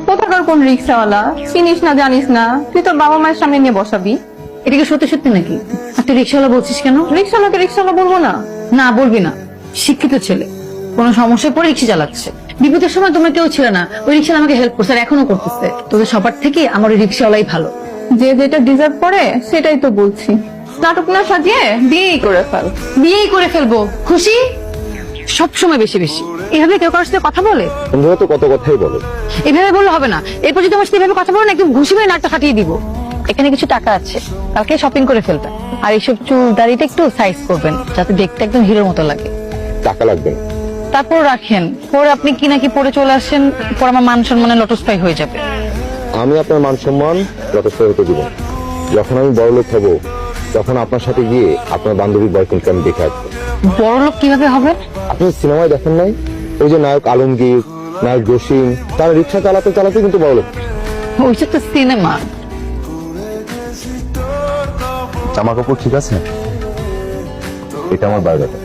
কোথাকার কোন রিক্সাওয়ালা, চিনিস না জানিস না, তুই তোর বাবা মায়ের সামনে নিয়ে বসাবি। এটা কি সত্যি সত্যি নাকি? আর তুই রিক্সাওয়ালা বলছিস কেন? রিক্সাওয়ালাকে রিক্সাওয়ালা বলবো না? না বলবি না, শিক্ষিত ছেলে, কোনো সমস্যায় পড়ে রিক্সা চালাচ্ছে। বিপদের সময় তোমরা কেউ ছিল না, ওই রিক্সাওয়ালা আমাকে হেল্প করছে আর এখনো করতেছে। তোদের সবার থেকে আমার ওই রিক্সাওয়ালাই ভালো। যে যেটা ডিজার্ভ করে সেটাই তো বলছি। নাটক না সাজিয়ে বিয়েই করে ফেল। বিয়েই করে ফেলবো, খুশি? সব সময় বেশি বেশি এভাবে কেউ কারোর সাথে কথা বলে? বন্ধুরা তো কত কথাই বলো। এভাবে বললে হবে না। এরপর যদি আমার সাথে এভাবে কথা বলো না, একদম ঘুষি মেরে নাকটা ফাটিয়ে দিব। এখানে কিছু টাকা আছে, কালকে শপিং করে ফেলবেন। আর এইসব চুল দাড়িটা একটু সাইজ করবেন, যাতে দেখতে একদম হিরোর মতো লাগে। টাকা লাগবে না। তারপর রাখেন, পরে আপনি কি নাকি পরে চলে আসেন, পর আমার মান সম্মানে লটস্পাই হয়ে যাবে। আমি আপনার মান সম্মান যথেষ্ট হতে দিব না। যখন আমি বড়লোক হব তখন আপনার সাথে গিয়ে আপনার বান্ধবীর বয়ফ্রেন্ডকে আমি দেখে আসবো। বড়লোক কিভাবে হবে? আপনি সিনেমায় দেখেন নাই, ওই যে নায়ক আলমগীর, নায়ক জসিম, তারা রিক্সা চালাতে চালাতে কিন্তু বড়লোক। ওইসব তো সিনেমা। জামা কাপড় ঠিক আছে? এটা আমার বায়োডাটা।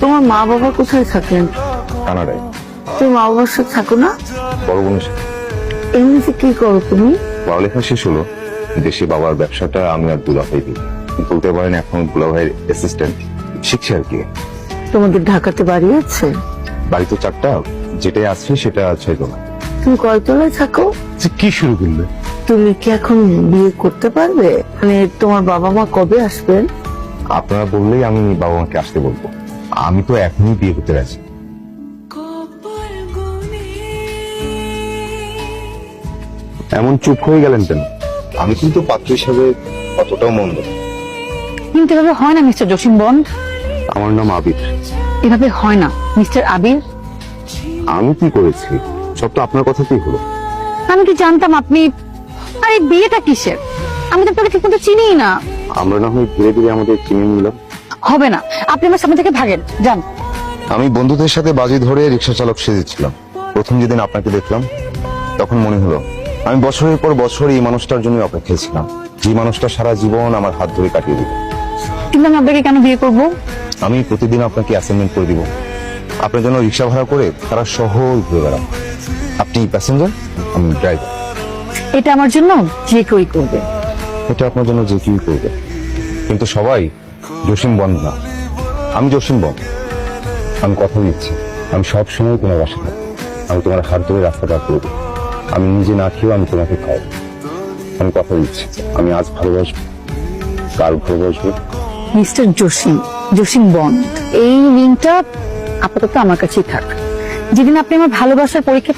তোমার মা বাবা কোথায় থাকেন? কানাডায়। তুমি মা বাবার সাথে থাকো না? বড় বোনের সাথে। এমনিতে কি করো তুমি? পড়ালেখা শেষ হলো, দেশে বাবার ব্যবসাটা আমি আর দুলাভাই দিই। বলতে পারেন এখন দুলাভাইয়ের অ্যাসিস্ট্যান্ট শিখছি আর কি। তোমাদের ঢাকাতে বাড়ি আছে? বাড়ি তো 4টা, যেটাই আছে সেটা 6 তলা। তুমি কয়তলায় থাকো? কি শুরু করলে? তুমি কি এখন বিয়ে করতে পারবে? মানে তোমার বাবা মা কবে আসবেন? আপনারা বললেই আমি বাবা মাকে আসতে বলবো। আমি তো এখনই বিয়ে করতে রাজি। এমন চুপ হয়ে গেলেন কেন? আমি কিন্তু পাত্র হিসাবে অতটাও মন্দ। কিন্তু এভাবে হয় না মিস্টার জসিম বন্ড। আমার নাম আবির। এভাবে হয় না মিস্টার আবির। আমি কি করেছি? সব তো আপনার কথাতেই হলো। আমি কি জানতাম আপনি। আরে বিয়েটা কিসের? আমি তো আপনাকে ঠিক মতো চিনিই না। আমরা না হয় ধীরে ধীরে আমাদের চিনে নিলাম। হবে না, আপনি আমার সামনে থেকে ভাগেন, যান। আমি বন্ধুদের সাথে বাজি ধরে রিক্সা চালক সেজেছিলাম। প্রথম যেদিন আপনাকে দেখলাম তখন মনে হলো আমি বছরের পর বছর এই মানুষটার জন্য অপেক্ষায় ছিলাম, যে মানুষটা সারা জীবন আমার হাত ধরে কাটিয়ে দিল। কিন্তু আমি আপনাকে কেন বিয়ে করব? আমি প্রতিদিন আপনাকে অ্যাসাইনমেন্ট করে দিব, আপনার জন্য রিক্সা ভাড়া করে তারা সহজ ঘুরে বেড়াম। আপনি প্যাসেঞ্জার, আমি ড্রাইভার। এটা আমার জন্য যে কেউই করবে। এটা আপনার জন্য যে কেউ করবে, কিন্তু সবাই জসিম বন্দ না। আমি জসিম বন্দ। আমি কথা দিচ্ছি, আমি সব সময় তোমার বাসা থাকবো। আমি তোমার হাত ধরে রাস্তা পার করবো। আমি নিজে না খেয়েও আমি তোমাকে খাওয়াবো। আমি কথা দিচ্ছি, আমি আজ ভালোবাসবো, কাল ভালোবাসবো। মিস্টার জসিম বন্ড, এই রিংটা আপাতত আমার কাছেই থাক। যেদিন আপনি আমার ভালোবাসার পরীক্ষা